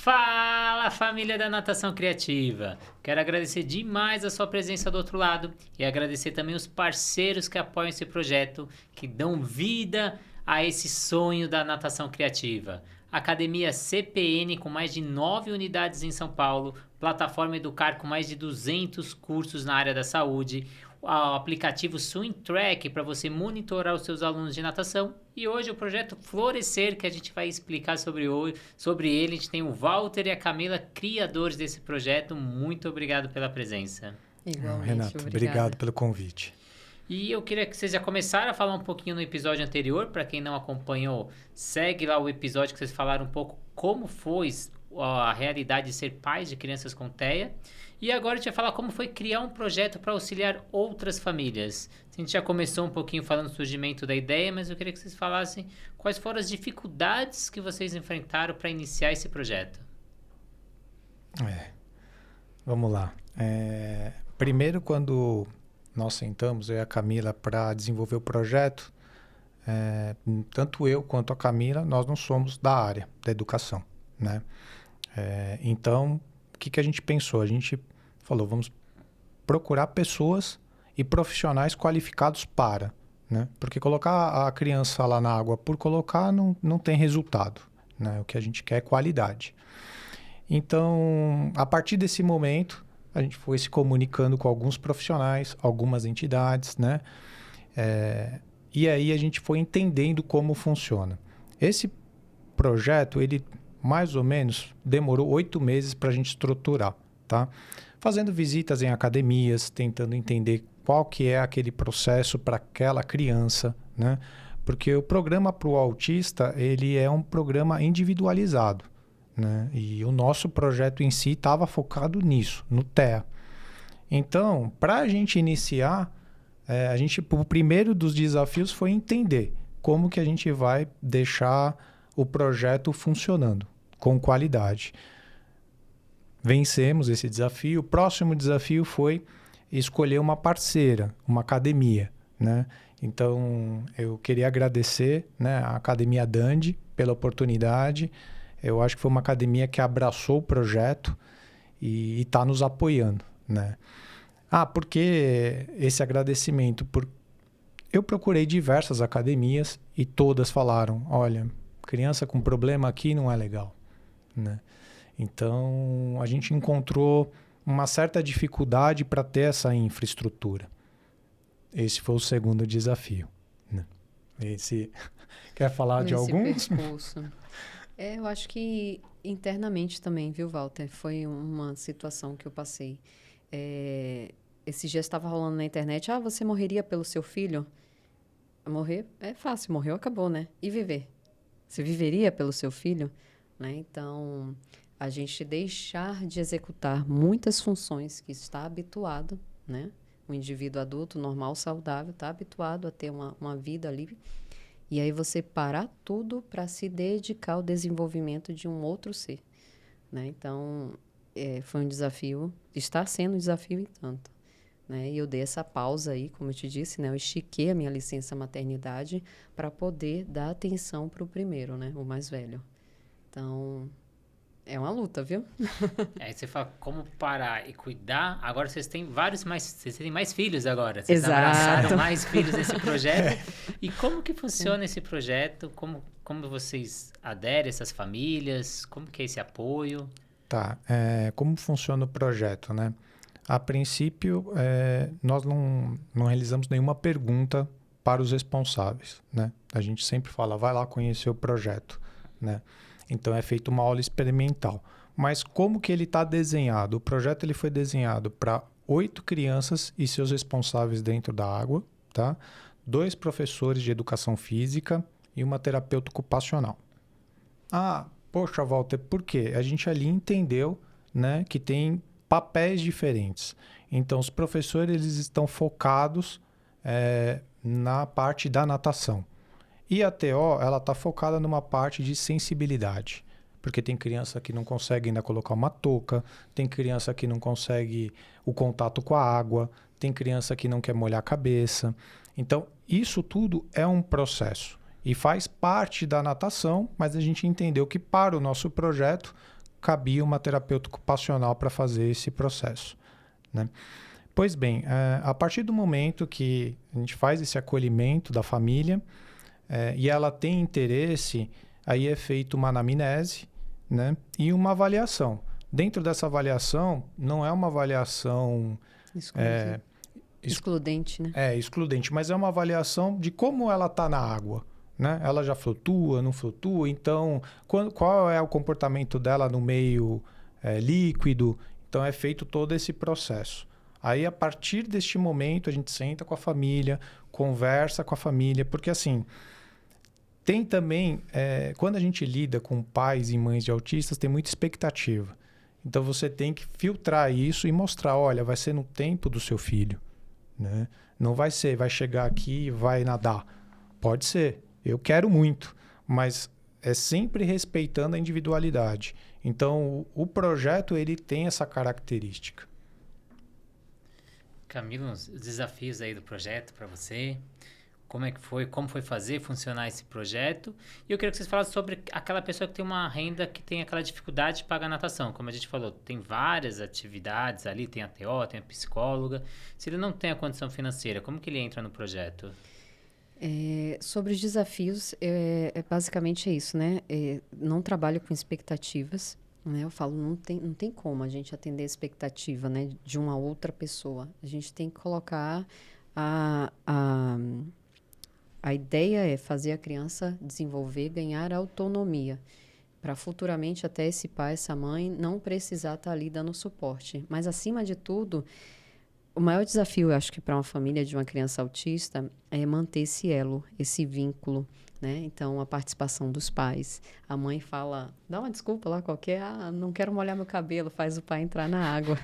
Fala, família da Natação Criativa! Quero agradecer demais a sua presença do outro lado e agradecer também os parceiros que apoiam esse projeto, que dão vida a esse sonho da natação criativa. Academia CPN com mais de 9 unidades em São Paulo, plataforma Educar com mais de 200 cursos na área da saúde, o aplicativo Swim Track para você monitorar os seus alunos de natação e hoje o projeto Florescer, que a gente vai explicar sobre ele. A gente tem o Walter e a Camila, criadores desse projeto. Muito obrigado pela presença. Igualmente, Renato, obrigado pelo convite. E eu queria que vocês já começaram a falar um pouquinho no episódio anterior. Para quem não acompanhou, segue lá o episódio que vocês falaram um pouco como foi a realidade de ser pais de crianças com TEA. E agora a gente vai falar como foi criar um projeto para auxiliar outras famílias. A gente já começou um pouquinho falando do surgimento da ideia, mas eu queria que vocês falassem quais foram as dificuldades que vocês enfrentaram para iniciar esse projeto. Vamos lá. Primeiro, quando nós sentamos, eu e a Camila, para desenvolver o projeto, tanto eu quanto a Camila, nós não somos da área da educação, né? Então, o que a gente pensou? A gente falou, vamos procurar pessoas e profissionais qualificados para, né? Porque colocar a criança lá na água por colocar não tem resultado, né? O que a gente quer é qualidade. Então, a partir desse momento, a gente foi se comunicando com alguns profissionais, algumas entidades, né? E aí a gente foi entendendo como funciona. Esse projeto, ele mais ou menos demorou 8 meses para a gente estruturar, tá? Fazendo visitas em academias, tentando entender qual que é aquele processo para aquela criança, né? Porque o programa para o autista, ele é um programa individualizado, né? E o nosso projeto em si estava focado nisso, no TEA. Então, para a gente iniciar, o primeiro dos desafios foi entender como que a gente vai deixar o projeto funcionando com qualidade. Vencemos esse desafio. O próximo desafio foi escolher uma parceira, uma academia, né? Então, eu queria agradecer, né, a Academia Dandi pela oportunidade. Eu acho que foi uma academia que abraçou o projeto e está nos apoiando, né? Por que esse agradecimento? Eu procurei diversas academias e todas falaram, olha, criança com problema aqui não é legal, né? Então, a gente encontrou uma certa dificuldade para ter essa infraestrutura. Esse foi o segundo desafio, né? Quer falar de alguns? Eu acho que internamente também, viu, Walter? Foi uma situação que eu passei. Esse dia estava rolando na internet, você morreria pelo seu filho? Morrer é fácil, morreu, acabou, né? E viver? Você viveria pelo seu filho? Né? Então, a gente deixar de executar muitas funções que está habituado, né? O indivíduo adulto, normal, saudável, está habituado a ter uma vida ali. E aí você parar tudo para se dedicar ao desenvolvimento de um outro ser, né? Então, foi um desafio, está sendo um desafio em tanto, né? E eu dei essa pausa aí, como eu te disse, né? Eu estiquei a minha licença maternidade para poder dar atenção para o primeiro, né? O mais velho. Então, é uma luta, viu? Aí você fala como parar e cuidar. Agora vocês têm vocês têm mais filhos agora. Vocês abraçaram mais filhos nesse projeto. E como que funciona esse projeto? Como vocês aderem a essas famílias? Como que é esse apoio? Tá. Como funciona o projeto, né? A princípio, nós não realizamos nenhuma pergunta para os responsáveis, né? A gente sempre fala, vai lá conhecer o projeto, né? Então, é feita uma aula experimental. Mas como que ele está desenhado? O projeto ele foi desenhado para 8 crianças e seus responsáveis dentro da água, tá? 2 professores de educação física e uma terapeuta ocupacional. Poxa, Walter, por quê? A gente ali entendeu, né, que tem papéis diferentes. Então, os professores eles estão focados na parte da natação. E a TO, ela está focada numa parte de sensibilidade. Porque tem criança que não consegue ainda colocar uma touca, tem criança que não consegue o contato com a água, tem criança que não quer molhar a cabeça. Então, isso tudo é um processo. E faz parte da natação, mas a gente entendeu que para o nosso projeto cabia uma terapeuta ocupacional para fazer esse processo, né? Pois bem, a partir do momento que a gente faz esse acolhimento da família e ela tem interesse, aí é feita uma anamnese, né? E uma avaliação. Dentro dessa avaliação, não é uma avaliação excludente, né? Excludente, mas é uma avaliação de como ela está na água, né? Ela já flutua, não flutua? Então, qual é o comportamento dela no meio líquido? Então, é feito todo esse processo. Aí, a partir deste momento, a gente senta com a família, conversa com a família, porque assim, tem também, quando a gente lida com pais e mães de autistas, tem muita expectativa. Então, você tem que filtrar isso e mostrar, olha, vai ser no tempo do seu filho, né? Não vai ser, vai chegar aqui e vai nadar. Pode ser, eu quero muito, mas é sempre respeitando a individualidade. Então, o projeto, ele tem essa característica. Camilo, os desafios aí do projeto para você, como foi funcionar esse projeto, e eu queria que vocês falassem sobre aquela pessoa que tem uma renda que tem aquela dificuldade de pagar natação, como a gente falou, tem várias atividades ali, tem a TO, tem a psicóloga, se ele não tem a condição financeira, como que ele entra no projeto? Sobre os desafios, basicamente isso, né? Não trabalho com expectativas, né? Eu falo, não tem como a gente atender a expectativa, né, de uma outra pessoa. A gente tem que colocar a ideia é fazer a criança desenvolver, ganhar autonomia, para futuramente até esse pai, essa mãe, não precisar estar ali dando suporte. Mas, acima de tudo, o maior desafio, eu acho que para uma família de uma criança autista é manter esse elo, esse vínculo, né? Então, a participação dos pais. A mãe fala, dá uma desculpa lá qualquer, não quero molhar meu cabelo, faz o pai entrar na água.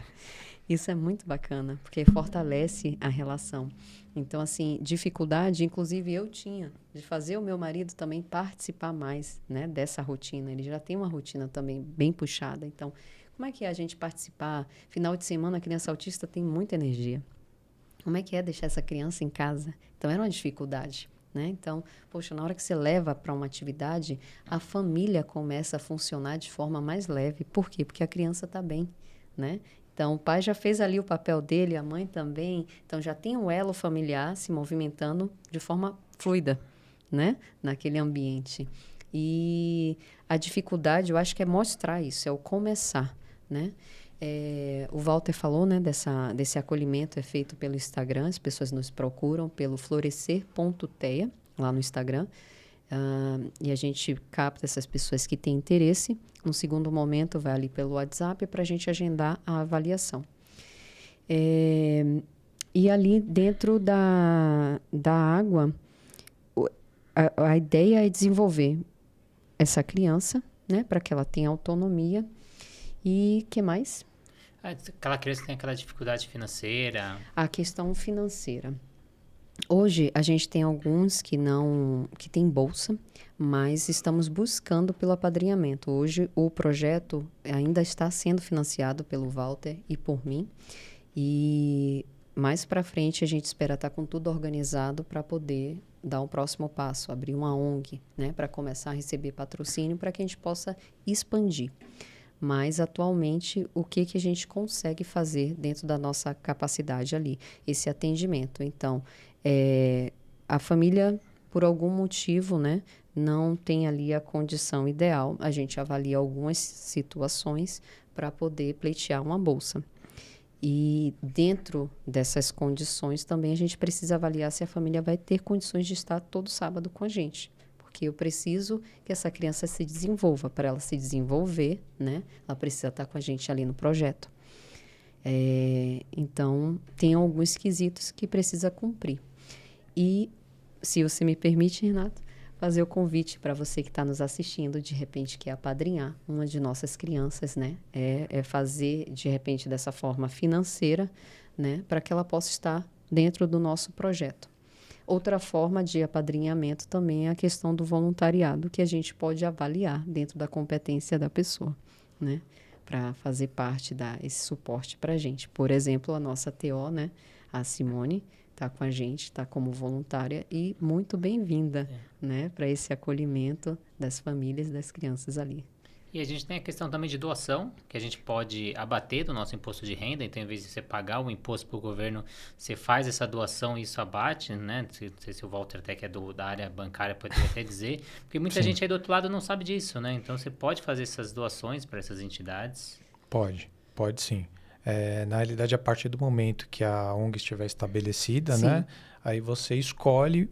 Isso é muito bacana, porque fortalece a relação. Então, assim, dificuldade, inclusive eu tinha, de fazer o meu marido também participar mais, né, dessa rotina. Ele já tem uma rotina também bem puxada. Então, como é que é a gente participar? Final de semana, a criança autista tem muita energia. Como é que é deixar essa criança em casa? Então, era uma dificuldade, né? Então, poxa, na hora que você leva para uma atividade, a família começa a funcionar de forma mais leve. Por quê? Porque a criança está bem, né? Então, o pai já fez ali o papel dele, a mãe também. Então, já tem um elo familiar se movimentando de forma fluida, né? Naquele ambiente. E a dificuldade, eu acho que é mostrar isso, é o começar, né? O Walter falou, né, desse acolhimento é feito pelo Instagram, as pessoas nos procuram pelo florescer.tea, lá no Instagram. E a gente capta essas pessoas que têm interesse. No segundo momento, vai ali pelo WhatsApp para a gente agendar a avaliação. E ali dentro da água, a ideia é desenvolver essa criança, né, para que ela tenha autonomia. E o que mais? Aquela criança que tem aquela dificuldade financeira. A questão financeira. Hoje, a gente tem alguns que têm bolsa, mas estamos buscando pelo apadrinhamento. Hoje, o projeto ainda está sendo financiado pelo Walter e por mim. E mais para frente, a gente espera estar com tudo organizado para poder dar um próximo passo, abrir uma ONG, né, para começar a receber patrocínio para que a gente possa expandir. Mas, atualmente, o que a gente consegue fazer dentro da nossa capacidade ali? Esse atendimento. Então, a família, por algum motivo, né, não tem ali a condição ideal. A gente avalia algumas situações para poder pleitear uma bolsa. E, dentro dessas condições, também a gente precisa avaliar se a família vai ter condições de estar todo sábado com a gente. Porque eu preciso que essa criança se desenvolva. Para ela se desenvolver, né, ela precisa estar com a gente ali no projeto. Então, tem alguns quesitos que precisa cumprir. E, se você me permite, Renato, fazer o convite para você que está nos assistindo, de repente, quer apadrinhar uma de nossas crianças, né? Fazer, de repente, dessa forma financeira, né, para que ela possa estar dentro do nosso projeto. Outra forma de apadrinhamento também é a questão do voluntariado, que a gente pode avaliar dentro da competência da pessoa, né? Para fazer parte, dar esse suporte para a gente. Por exemplo, a nossa TO, né? A Simone, está com a gente, está como voluntária e muito bem-vinda, né? Para esse acolhimento das famílias, das crianças ali. E a gente tem a questão também de doação, que a gente pode abater do nosso imposto de renda. Então, em vez de você pagar o imposto para o governo, você faz essa doação e isso abate, né? Não sei se o Walter até que é da área bancária poderia até dizer. Porque muita gente aí do outro lado não sabe disso, né? Então, você pode fazer essas doações para essas entidades? Pode sim. Na realidade, a partir do momento que a ONG estiver estabelecida, Sim. né? Aí você escolhe...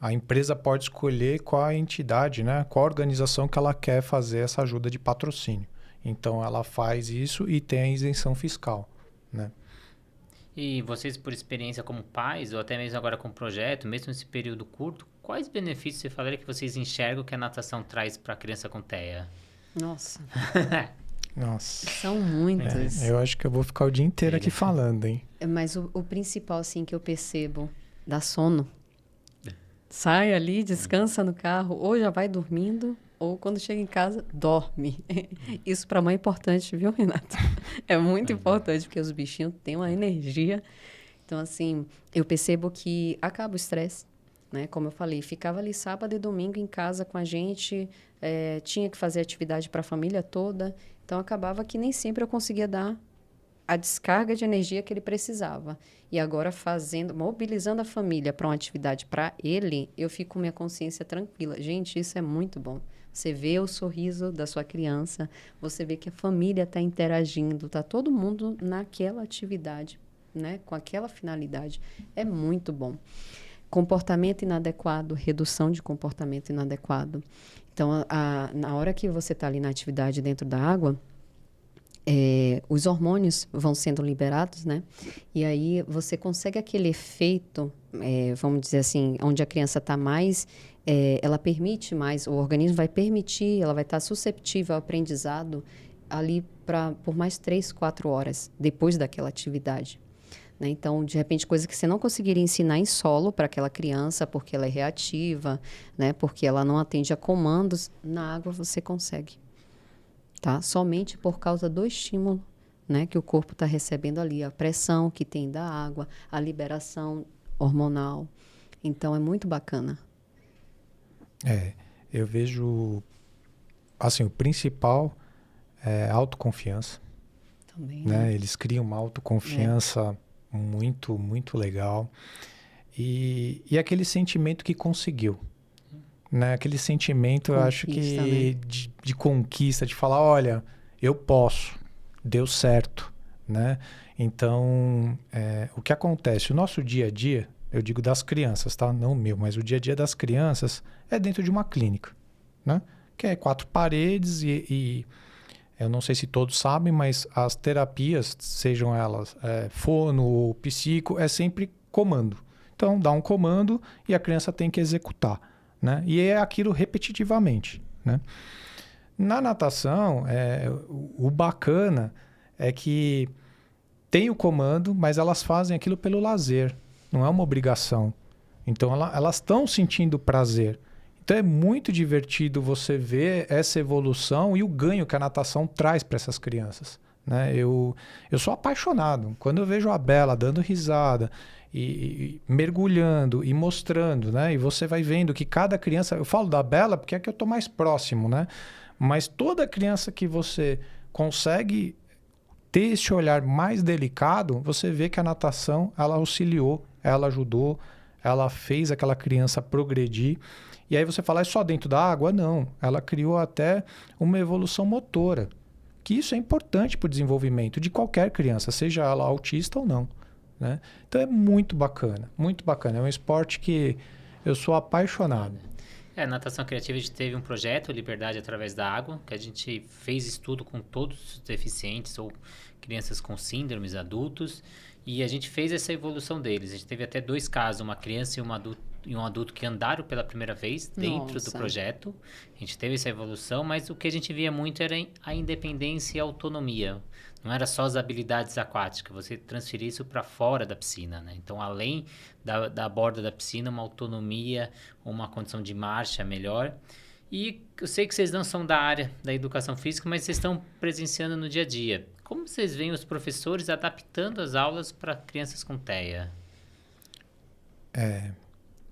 A empresa pode escolher qual a entidade, né? Qual a organização que ela quer fazer essa ajuda de patrocínio. Então, ela faz isso e tem a isenção fiscal, né? E vocês, por experiência como pais, ou até mesmo agora com o projeto, mesmo nesse período curto, quais benefícios você falaria que vocês enxergam que a natação traz para a criança com TEA? Nossa, Nossa. são muitas. Eu acho que eu vou ficar o dia inteiro aqui falando, hein? Mas o principal, assim, que eu percebo, dá sono. Sai ali, descansa no carro, ou já vai dormindo, ou quando chega em casa, dorme. Isso para mãe é importante, viu, Renato? É muito importante, porque os bichinhos têm uma energia. Então, assim, eu percebo que acaba o estresse, né? Como eu falei, ficava ali sábado e domingo em casa com a gente, tinha que fazer atividade para a família toda, então acabava que nem sempre eu conseguia dar a descarga de energia que ele precisava. E agora mobilizando a família para uma atividade para ele, eu fico com minha consciência tranquila. Gente, isso é muito bom. Você vê o sorriso da sua criança, você vê que a família está interagindo, está todo mundo naquela atividade, né? Com aquela finalidade. É muito bom. Comportamento inadequado, redução de comportamento inadequado. Então, na hora que você está ali na atividade dentro da água, os hormônios vão sendo liberados, né? E aí você consegue aquele efeito, vamos dizer assim, onde a criança está mais, ela permite mais, o organismo vai permitir, ela vai estar susceptível ao aprendizado ali por mais 3, 4 horas depois daquela atividade. Né? Então, de repente, coisa que você não conseguiria ensinar em solo para aquela criança, porque ela é reativa, né? Porque ela não atende a comandos, na água você consegue. Tá? Somente por causa do estímulo, né, que o corpo está recebendo ali, a pressão que tem da água, a liberação hormonal. Então, é muito bacana. Eu vejo, assim, o principal é autoconfiança. Também, Né? Eles criam uma autoconfiança muito, muito legal. E aquele sentimento que conseguiu. Né? Aquele sentimento, eu acho que de conquista, de falar, olha, eu posso, deu certo, né? Então, o que acontece? O nosso dia a dia, eu digo das crianças, tá? Não o meu, mas o dia a dia das crianças é dentro de uma clínica, né? Que é 4 paredes e eu não sei se todos sabem, mas as terapias, sejam elas fono ou psico, é sempre comando. Então, dá um comando e a criança tem que executar. Né? E é aquilo repetitivamente. Né? Na natação, o bacana é que tem o comando, mas elas fazem aquilo pelo lazer, não é uma obrigação. Então, elas estão sentindo prazer. Então, é muito divertido você ver essa evolução e o ganho que a natação traz para essas crianças. Né? Eu sou apaixonado. Quando eu vejo a Bela dando risada, e mergulhando e mostrando, né? E você vai vendo que cada criança... Eu falo da Bela porque é que eu estou mais próximo, né? Mas toda criança que você consegue ter esse olhar mais delicado, você vê que a natação, ela auxiliou, ela ajudou, ela fez aquela criança progredir. E aí você fala, é só dentro da água? Não. Ela criou até uma evolução motora. Que isso é importante para o desenvolvimento de qualquer criança, seja ela autista ou não. Né? Então é muito bacana, muito bacana. É um esporte que eu sou apaixonado. Natação Criativa, a gente teve um projeto, Liberdade através da Água, que a gente fez estudo com todos os deficientes ou crianças com síndromes, adultos, e a gente fez essa evolução deles. A gente teve até 2 casos, uma criança e um adulto que andaram pela primeira vez dentro do projeto. A gente teve essa evolução, mas o que a gente via muito era a independência e a autonomia. Não era só as habilidades aquáticas, você transferir isso para fora da piscina, né? Então, além da borda da piscina, uma autonomia, uma condição de marcha melhor. E eu sei que vocês não são da área da educação física, mas vocês estão presenciando no dia a dia. Como vocês veem os professores adaptando as aulas para crianças com TEA?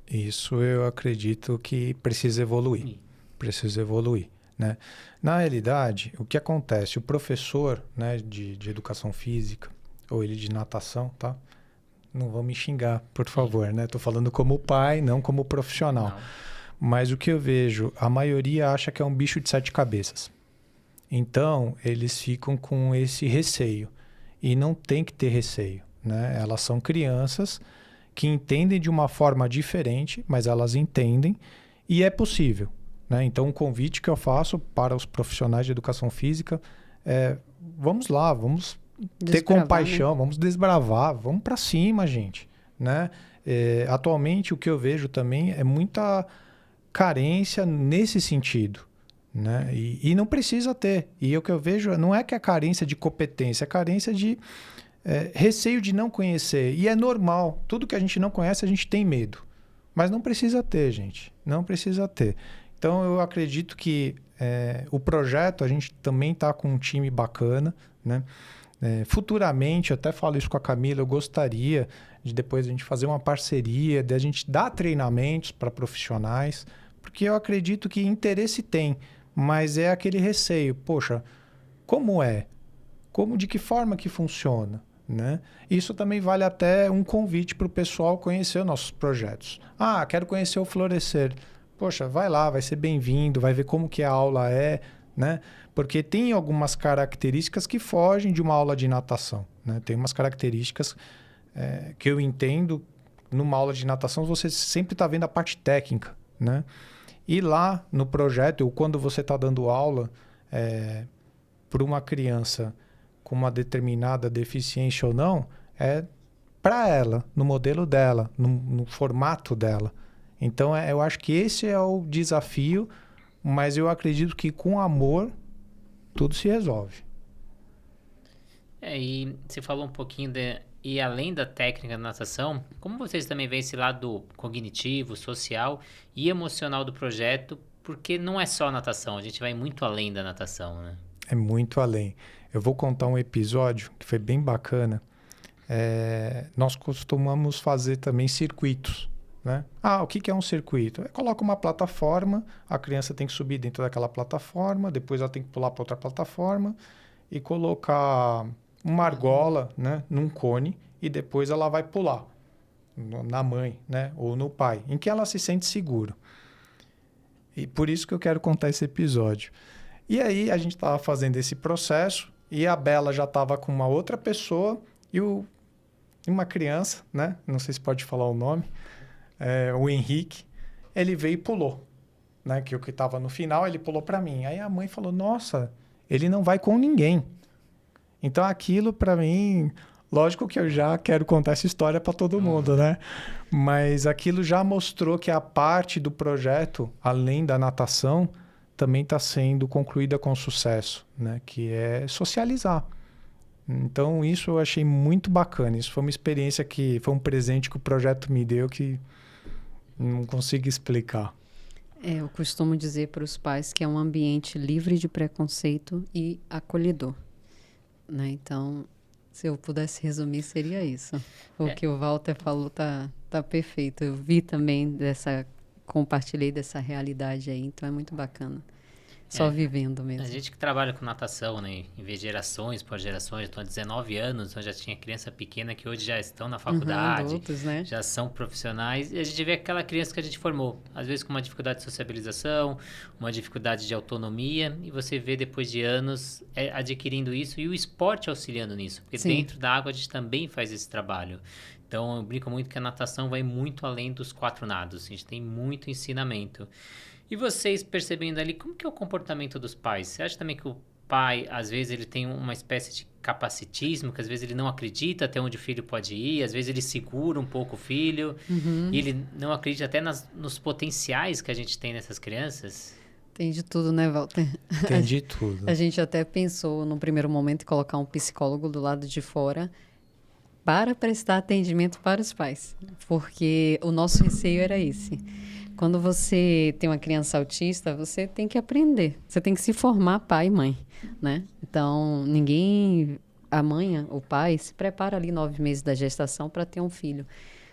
Isso eu acredito que precisa evoluir. Precisa evoluir. né? Na realidade, o que acontece? O professor, né, de educação física, ou ele de natação, tá? Não vão me xingar, por favor, né? Tô falando como pai, não como profissional. Não. Mas o que eu vejo, a maioria acha que é um bicho de 7 cabeças. Então, eles ficam com esse receio. E não tem que ter receio, né? Elas são crianças que entendem de uma forma diferente, mas elas entendem e é possível, né? Então, o convite que eu faço para os profissionais de educação física é: vamos lá, vamos ter compaixão, né? Vamos desbravar, vamos para cima, gente, né? Atualmente, o que eu vejo também é muita carência nesse sentido, né? E não precisa ter. E o que eu vejo não é que é carência de competência, é carência de receio de não conhecer. E é normal. Tudo que a gente não conhece, a gente tem medo. Mas não precisa ter, gente. Não precisa ter. Então, eu acredito que o projeto, a gente também está com um time bacana, né? Futuramente, eu até falo isso com a Camila, eu gostaria de depois a gente fazer uma parceria, de a gente dar treinamentos para profissionais, porque eu acredito que interesse tem, mas é aquele receio. Poxa, como é? De que forma que funciona? Né? Isso também vale até um convite para o pessoal conhecer os nossos projetos. Ah, quero conhecer o Florescer. Poxa, vai lá, vai ser bem-vindo, vai ver como que a aula é, né? Porque tem algumas características que fogem de uma aula de natação, né? Tem umas características que eu entendo, numa aula de natação você sempre está vendo a parte técnica, né? E lá no projeto, ou quando você está dando aula para uma criança com uma determinada deficiência ou não, é para ela, no modelo dela, no formato dela. Então, eu acho que esse é o desafio, mas eu acredito que com amor, tudo se resolve. E você falou um pouquinho e além da técnica da natação, como vocês também veem esse lado cognitivo, social e emocional do projeto? Porque não é só natação, a gente vai muito além da natação, né? É muito além. Eu vou contar um episódio que foi bem bacana. Nós costumamos fazer também circuitos, né? O que é um circuito? Coloca uma plataforma, a criança tem que subir dentro daquela plataforma, depois ela tem que pular para outra plataforma e colocar uma argola, né, num cone, e depois ela vai pular na mãe, né, ou no pai, em que ela se sente seguro. E por isso que eu quero contar esse episódio. E aí a gente estava fazendo esse processo e a Bela já estava com uma outra pessoa e uma criança, né, não sei se pode falar o nome, o Henrique, ele veio e pulou, né, que o que estava no final, ele pulou para mim. Aí a mãe falou: nossa, ele não vai com ninguém. Então, aquilo, para mim, lógico que eu já quero contar essa história para todo mundo, né? Mas aquilo já mostrou que a parte do projeto, além da natação, também está sendo concluída com sucesso, né? Que é socializar. Então, isso eu achei muito bacana. Isso foi uma experiência foi um presente que o projeto me deu que não consigo explicar. Eu costumo dizer para os pais que é um ambiente livre de preconceito e acolhedor. Né? Então, se eu pudesse resumir, seria isso. O que o Walter falou tá perfeito. Eu vi também compartilhei dessa realidade aí, então é muito bacana. Só vivendo mesmo. A gente que trabalha com natação, né, em vez de gerações por gerações, estou há 19 anos, então já tinha criança pequena que hoje já estão na faculdade, adultos, né? Já são profissionais, e a gente vê aquela criança que a gente formou, às vezes com uma dificuldade de sociabilização, uma dificuldade de autonomia, e você vê depois de anos adquirindo isso e o esporte auxiliando nisso, porque dentro da água a gente também faz esse trabalho. Então eu brinco muito que a natação vai muito além dos 4 nados, a gente tem muito ensinamento. E vocês percebendo ali, como que é o comportamento dos pais? Você acha também que o pai, às vezes, ele tem uma espécie de capacitismo, que às vezes ele não acredita até onde o filho pode ir, às vezes ele segura um pouco o filho, e ele não acredita até nos potenciais que a gente tem nessas crianças? Tem de tudo, né, Walter? Tem de tudo. A gente até pensou, no primeiro momento, em colocar um psicólogo do lado de fora para prestar atendimento para os pais, porque o nosso receio era esse. Quando você tem uma criança autista, você tem que aprender. Você tem que se formar pai e mãe, né? Então, a mãe, o pai, se prepara ali 9 meses da gestação para ter um filho.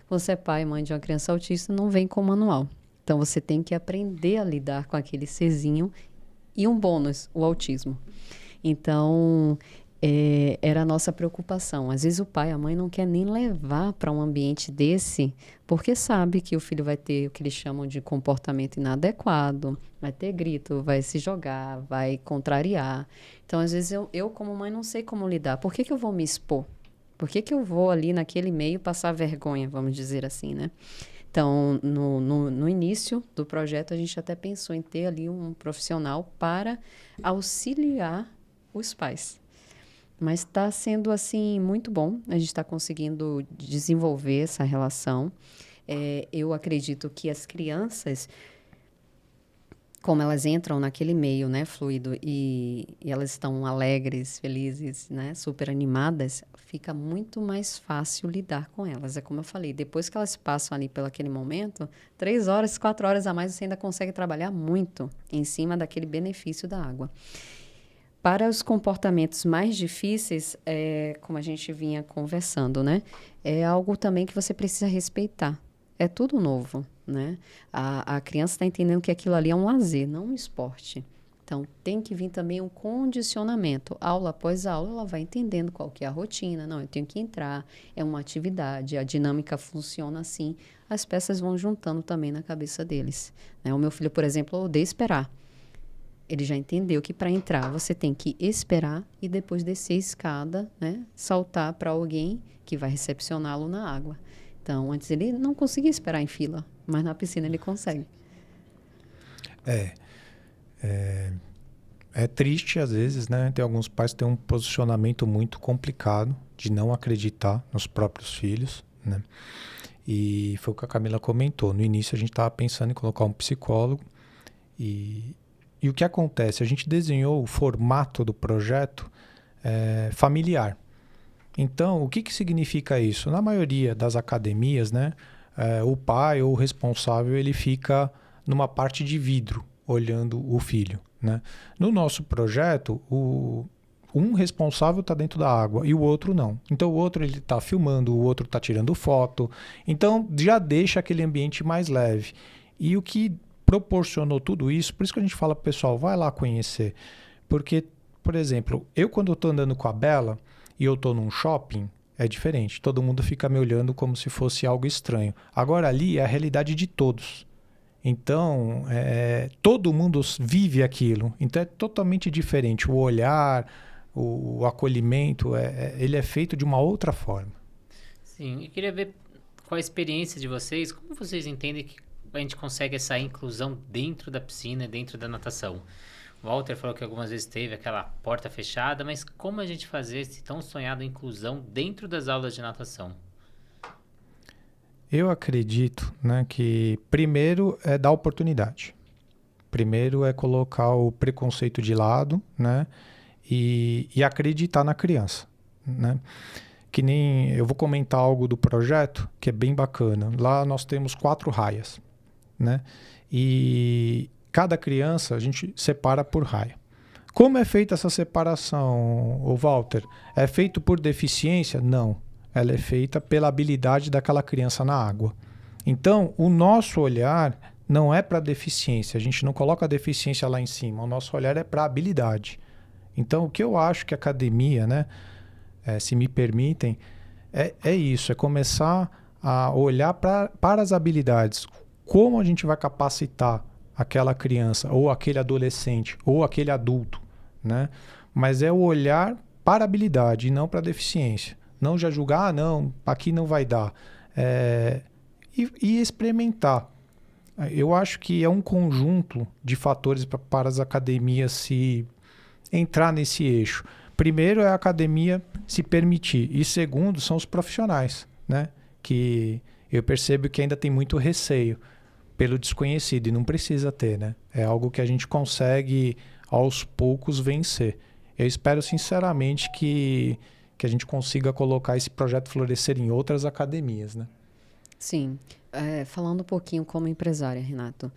Quando você é pai e mãe de uma criança autista, não vem com manual. Então, você tem que aprender a lidar com aquele serzinho e um bônus, o autismo. Então, era a nossa preocupação. Às vezes o pai, a mãe não quer nem levar para um ambiente desse, porque sabe que o filho vai ter o que eles chamam de comportamento inadequado, vai ter grito, vai se jogar, vai contrariar. Então, às vezes eu como mãe não sei como lidar. Por que eu vou me expor? Por que eu vou ali naquele meio passar vergonha, vamos dizer assim, né? Então, no início do projeto, a gente até pensou em ter ali um profissional para auxiliar os pais. Mas está sendo, assim, muito bom. A gente está conseguindo desenvolver essa relação. Eu acredito que as crianças, como elas entram naquele meio, né, fluido, e elas estão alegres, felizes, né, super animadas, fica muito mais fácil lidar com elas. É como eu falei, depois que elas passam ali pelo aquele momento, 3 horas, 4 horas a mais, você ainda consegue trabalhar muito em cima daquele benefício da água. Para os comportamentos mais difíceis, como a gente vinha conversando, né? É algo também que você precisa respeitar. É tudo novo, né? A criança está entendendo que aquilo ali é um lazer, não um esporte. Então, tem que vir também um condicionamento. Aula após aula, ela vai entendendo qual que é a rotina. Não, eu tenho que entrar, é uma atividade, a dinâmica funciona assim. As peças vão juntando também na cabeça deles, né? O meu filho, por exemplo, odeia esperar. Ele já entendeu que para entrar você tem que esperar e depois descer a escada, né? Saltar para alguém que vai recepcioná-lo na água. Então, antes ele não conseguia esperar em fila, mas na piscina ele consegue. É triste às vezes, né? Tem alguns pais que têm um posicionamento muito complicado de não acreditar nos próprios filhos, né? E foi o que a Camila comentou. No início a gente estava pensando em colocar um psicólogo e o que acontece? A gente desenhou o formato do projeto familiar. Então, o que significa isso? Na maioria das academias, né, o pai ou o responsável ele fica numa parte de vidro, olhando o filho, né? No nosso projeto, um responsável está dentro da água e o outro não. Então, o outro ele está filmando, o outro está tirando foto. Então, já deixa aquele ambiente mais leve. E o que proporcionou tudo isso, por isso que a gente fala pro pessoal, vai lá conhecer. Porque, por exemplo, eu quando estou andando com a Bela e eu estou num shopping, é diferente. Todo mundo fica me olhando como se fosse algo estranho. Agora ali é a realidade de todos. Então, todo mundo vive aquilo. Então é totalmente diferente. O olhar, o acolhimento, ele é feito de uma outra forma. Sim, eu queria ver qual a experiência de vocês, como vocês entendem que a gente consegue essa inclusão dentro da piscina, dentro da natação. O Walter falou que algumas vezes teve aquela porta fechada, mas como a gente fazer esse tão sonhado inclusão dentro das aulas de natação? Eu acredito, né, que primeiro é dar oportunidade. Primeiro é colocar o preconceito de lado, né, e acreditar na criança, né? Que nem eu vou comentar algo do projeto que é bem bacana. Lá nós temos 4 raias, né? E cada criança a gente separa por raia. Como é feita essa separação, ô Walter? É feito por deficiência? Não. Ela é feita pela habilidade daquela criança na água. Então, o nosso olhar não é para deficiência. A gente não coloca a deficiência lá em cima. O nosso olhar é para habilidade. Então, o que eu acho que a academia, né, se me permitem, é isso. É começar a olhar para as habilidades. Como a gente vai capacitar aquela criança, ou aquele adolescente, ou aquele adulto, né? Mas é o olhar para a habilidade e não para a deficiência. Não já julgar, não, aqui não vai dar. E experimentar. Eu acho que é um conjunto de fatores para as academias se entrar nesse eixo. Primeiro é a academia se permitir. E segundo são os profissionais, né? Que eu percebo que ainda tem muito receio pelo desconhecido, e não precisa ter, né? É algo que a gente consegue, aos poucos, vencer. Eu espero, sinceramente, que a gente consiga colocar esse projeto florescer em outras academias, né? Sim. Falando um pouquinho como empresária, Renato,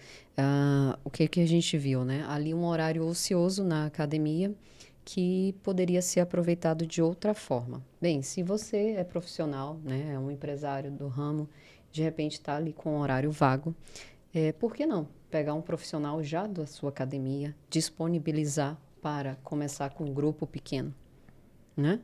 o que a gente viu, né? Ali um horário ocioso na academia que poderia ser aproveitado de outra forma. Bem, se você é profissional, né? É um empresário do ramo, de repente está ali com um horário vago, por que não pegar um profissional já da sua academia, disponibilizar para começar com um grupo pequeno, né?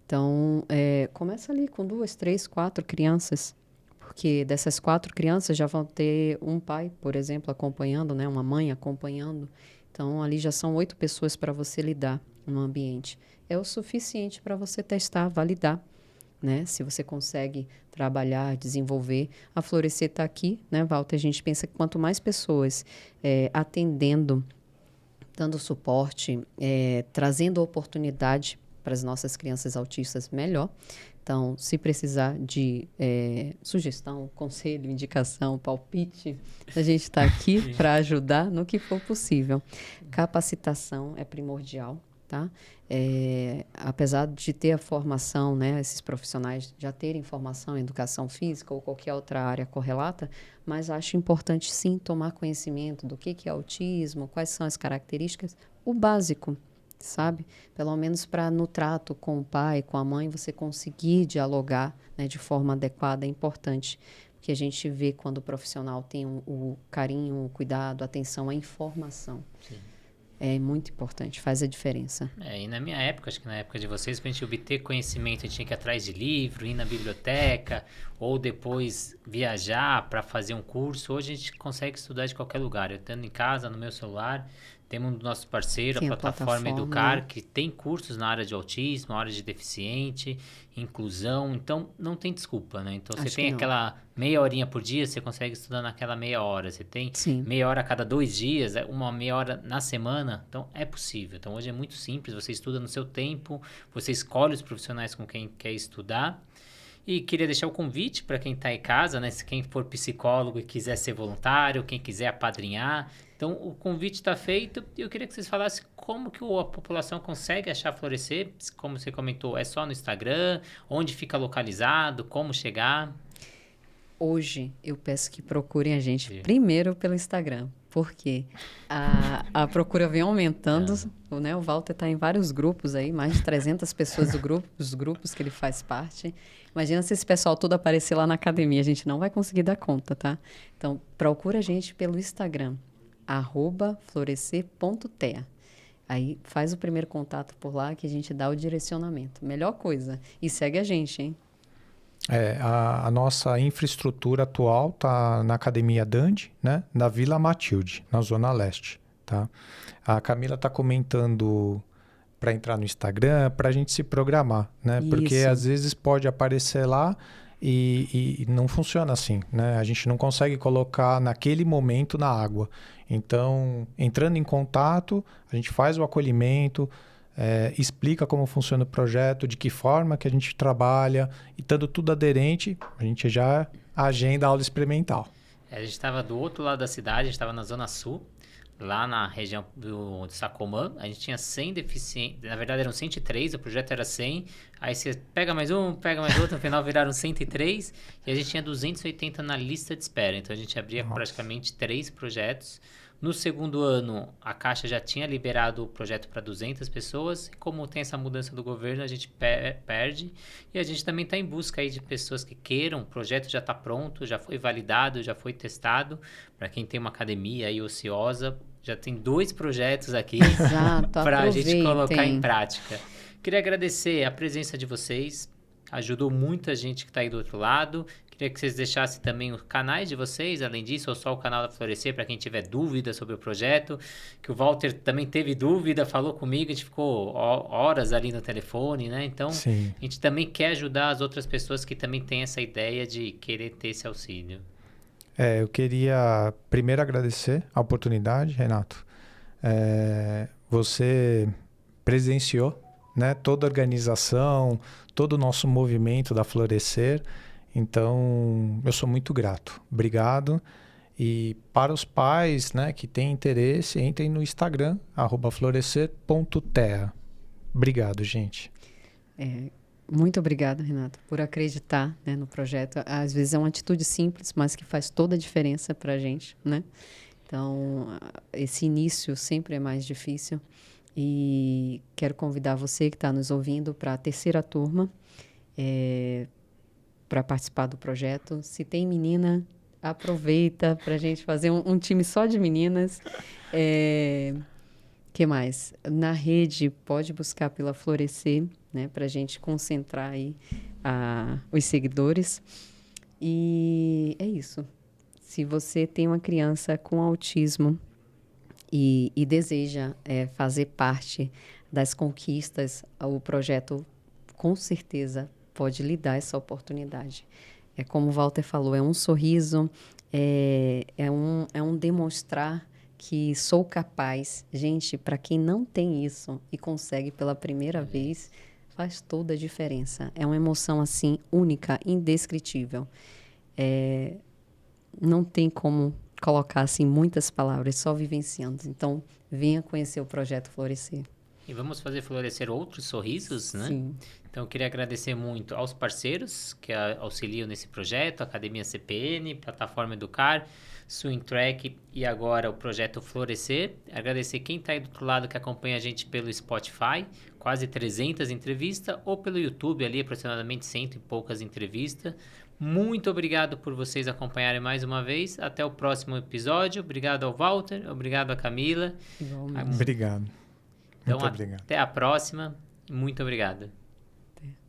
Então, começa ali com 2, 3, 4 crianças, porque dessas 4 crianças já vão ter um pai, por exemplo, acompanhando, né? Uma mãe acompanhando. Então, ali já são 8 pessoas para você lidar no ambiente. É o suficiente para você testar, validar, né? Se você consegue trabalhar, desenvolver. A Florescer está aqui, né, Walter? A gente pensa que quanto mais pessoas atendendo, dando suporte, trazendo oportunidade para as nossas crianças autistas, melhor. Então, se precisar de sugestão, conselho, indicação, palpite, a gente está aqui para ajudar no que for possível. Capacitação é primordial, tá? Apesar de ter a formação, né, esses profissionais já terem formação em educação física ou qualquer outra área correlata, mas acho importante, sim, tomar conhecimento do que é autismo, quais são as características, o básico, sabe? Pelo menos para no trato com o pai, com a mãe, você conseguir dialogar, né, de forma adequada é importante. Porque a gente vê quando o profissional tem o carinho, o cuidado, a atenção, a informação. Sim. É muito importante, faz a diferença. E na minha época, acho que na época de vocês, pra gente obter conhecimento, a gente tinha que ir atrás de livro, ir na biblioteca, ou depois viajar para fazer um curso. Hoje a gente consegue estudar de qualquer lugar. Eu estando em casa, no meu celular, temos um dos nossos parceiros, a plataforma Educar, né, que tem cursos na área de autismo, na área de deficiente, inclusão. Então, não tem desculpa, né? Então, você tem aquela meia horinha por dia, você consegue estudar naquela meia hora. Você tem meia hora a cada 2 dias, uma meia hora na semana. Então, é possível. Então, hoje é muito simples. Você estuda no seu tempo, você escolhe os profissionais com quem quer estudar. E queria deixar o convite para quem está em casa, né? Se quem for psicólogo e quiser ser voluntário, quem quiser apadrinhar. Então, o convite está feito e eu queria que vocês falassem como que a população consegue achar Florescer. Como você comentou, é só no Instagram? Onde fica localizado? Como chegar? Hoje, eu peço que procurem a gente primeiro pelo Instagram, porque a procura vem aumentando, né? O Walter está em vários grupos aí, mais de 300 pessoas dos grupos que ele faz parte. Imagina se esse pessoal todo aparecer lá na academia, a gente não vai conseguir dar conta, tá? Então, procura a gente pelo Instagram, @florescer.tea. Aí faz o primeiro contato por lá que a gente dá o direcionamento. Melhor coisa. E segue a gente, hein? A nossa infraestrutura atual está na Academia Dande, né? Na Vila Matilde, na Zona Leste. Tá? A Camila está comentando para entrar no Instagram, para a gente se programar, né? Porque às vezes pode aparecer lá e não funciona assim, né? A gente não consegue colocar naquele momento na água. Então, entrando em contato, a gente faz o acolhimento, explica como funciona o projeto, de que forma que a gente trabalha, e estando tudo aderente, a gente já agenda a aula experimental. A gente estava do outro lado da cidade, a gente estava na Zona Sul, lá na região do Sacomã. A gente tinha 100 deficientes, na verdade eram 103, o projeto era 100, aí você pega mais um, pega mais outro, no final viraram 103, e a gente tinha 280 na lista de espera, então a gente abria praticamente 3 projetos. No segundo ano, a Caixa já tinha liberado o projeto para 200 pessoas. E como tem essa mudança do governo, a gente perde. E a gente também está em busca aí de pessoas que queiram. O projeto já está pronto, já foi validado, já foi testado. Para quem tem uma academia aí ociosa, já tem 2 projetos aqui para a gente colocar em prática. Queria agradecer a presença de vocês. Ajudou muita gente que está aí do outro lado. Queria que vocês deixassem também os canais de vocês, além disso, ou só o canal da Florescer, para quem tiver dúvida sobre o projeto. Que o Walter também teve dúvida, falou comigo, a gente ficou horas ali no telefone, né? Então, Sim. A gente também quer ajudar as outras pessoas que também têm essa ideia de querer ter esse auxílio. Eu queria primeiro agradecer a oportunidade, Renato. Você presenciou, né, toda a organização, todo o nosso movimento da Florescer. Então, eu sou muito grato. Obrigado. E para os pais, né, que têm interesse, entrem no Instagram, @florescer.tea. Obrigado, gente. Muito obrigada, Renata, por acreditar, né, no projeto. Às vezes é uma atitude simples, mas que faz toda a diferença para a gente, né? Então, esse início sempre é mais difícil. E quero convidar você que está nos ouvindo para a terceira turma, para participar do projeto. Se tem menina, Aproveita para a gente fazer um time só de meninas. Que mais? Na rede, pode buscar pela Florescer, né? Para a gente concentrar aí os seguidores. E é isso. Se você tem uma criança com autismo e deseja fazer parte das conquistas, o projeto com certeza pode lhe dar essa oportunidade. É como o Walter falou, é um sorriso, é um demonstrar que sou capaz. Gente, para quem não tem isso e consegue pela primeira vez, faz toda a diferença. É uma emoção, assim, única, indescritível. Não tem como colocar, assim, muitas palavras, só vivenciando. Então, venha conhecer o Projeto Florescer. E vamos fazer florescer outros sorrisos, né? Sim. Então, eu queria agradecer muito aos parceiros que auxiliam nesse projeto, Academia CPN, Plataforma Educar, Swing Track e agora o Projeto Florescer. Agradecer quem está aí do outro lado que acompanha a gente pelo Spotify, quase 300 entrevistas, ou pelo YouTube ali, aproximadamente 100 e poucas entrevistas. Muito obrigado por vocês acompanharem mais uma vez. Até o próximo episódio. Obrigado ao Walter, obrigado à Camila. Igualmente. Obrigado. Então, Muito obrigado. até a próxima. Muito obrigado.